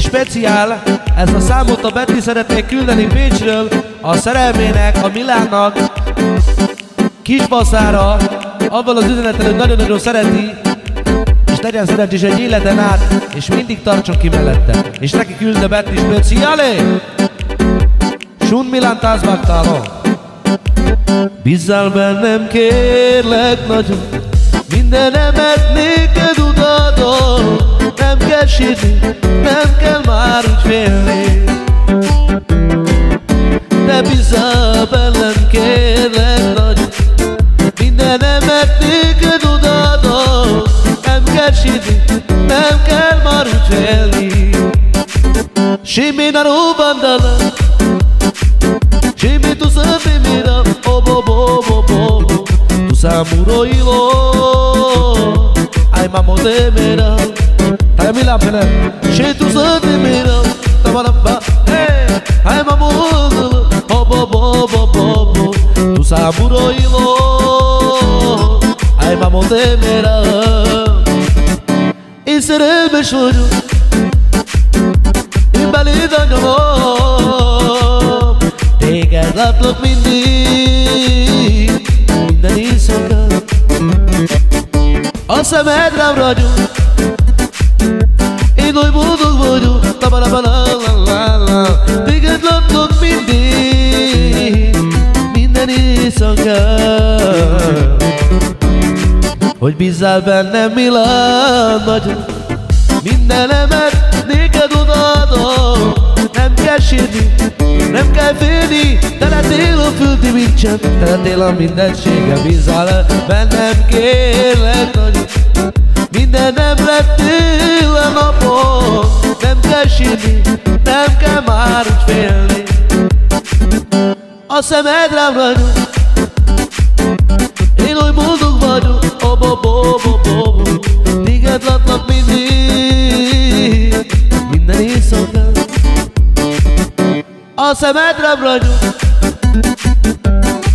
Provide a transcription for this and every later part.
És speciál, ezt a számot a Betty szeretnék küldeni Pécsről a szerelmének, a Milánnak, Kisbaszára, avval az üzenettel, hogy nagyon-nagyon szereti, és legyen szerencsés egy életen át, és mindig tartson ki mellette. És neki küld a Betty speciále! Sun Milán tázvágtáló! Bízzál bennem, kérlek nagyon, mindenemet néked odaadom. Nem kell sírni, nem kell már úgy félni. De bízzál bennem, kérlek nagyon, mindenemet néked odaadom. Nem kell sírni, nem kell már úgy félni. Scimmi-na rubandala, scimmi tu sapimira, oh bo bo bo bo bo. Tu samuro ilo, ai mamo temera. Tai Milán pele, scimmi tu sapimira, tamarabba, hey, ai mamo ilo, oh bo bo bo bo bo. Tu samuro ilo, ai mamo temera. Én szerelmes vagyok, én beléd anyagom. Téged látlak mindig, minden éjszaka. A szemed rám ragyog, én oly boldog vagyok. Tabalabalala. Téged látlak mindig, minden éjszaka. Hogy bízzál bennem, Milán nagyon, mindenemet néked odaadom. Nem kell sírni, nem kell félni, te lettél a földi mincsem, te lettél a mindenségem. Bízzál bennem, kérlek nagyon, mindenem lettél a napom. Nem kell sírni, nem kell már úgy félni. A szemed rám ragyog, én oly boldog vagyok, oh bo bo bo bo bo. Téged látlak mindig, minden éjszaka. A szemed rám ragyog,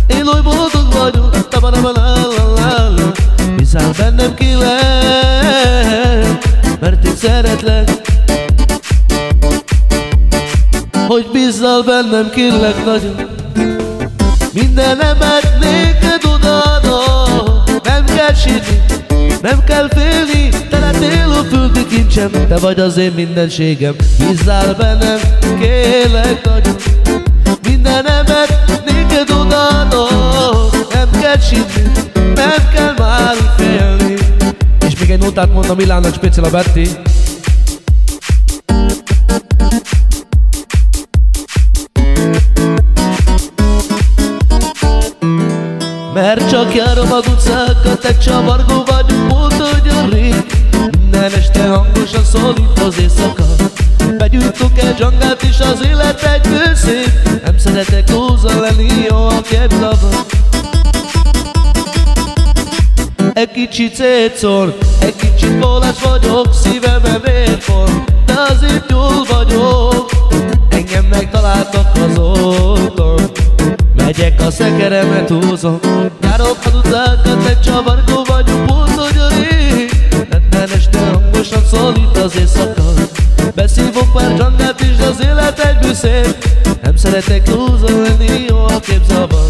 én oly boldog vagyok. Tabalabalala. Bízzál bennem, kérlek, mert én szeretlek. Hogy bízzál bennem, kérlek nagyon, mindenemet néked odaadom. Nem kell sírni, nem kell félni, te lettél a földi kincsem, te vagy az én mindenségem. Bízzál bennem, kérlek nagyon, mindenemet néked odaadom. Nem kell sírni, nem kell már félni. És még egy notát mondom Milánnak, speciál a Betty. Mert csak járom az utcákat, egy csavargó vagyunk, mondta, hogy a rég. Minden este hangosan szólít az éjszaka. Begyújtok egy dzsangát és az élet egyből szép. Nem szeretek józan lenni, jó a képzava. Egy kicsit szétszól, egy kicsit bólás vagyok, szívembe vérform, de azért jól vagyok. Engem megtaláltak az úton, megyek a szekeremet húzom. Járok az utcákat, egy csavargó vagyok, mondta, hogy a rég. Minden este hangosan szólít az éjszaka. Beszívok pár dzsangát és az élet egyből szép. Nem szeretek lúzon lenni, jó a képzavar.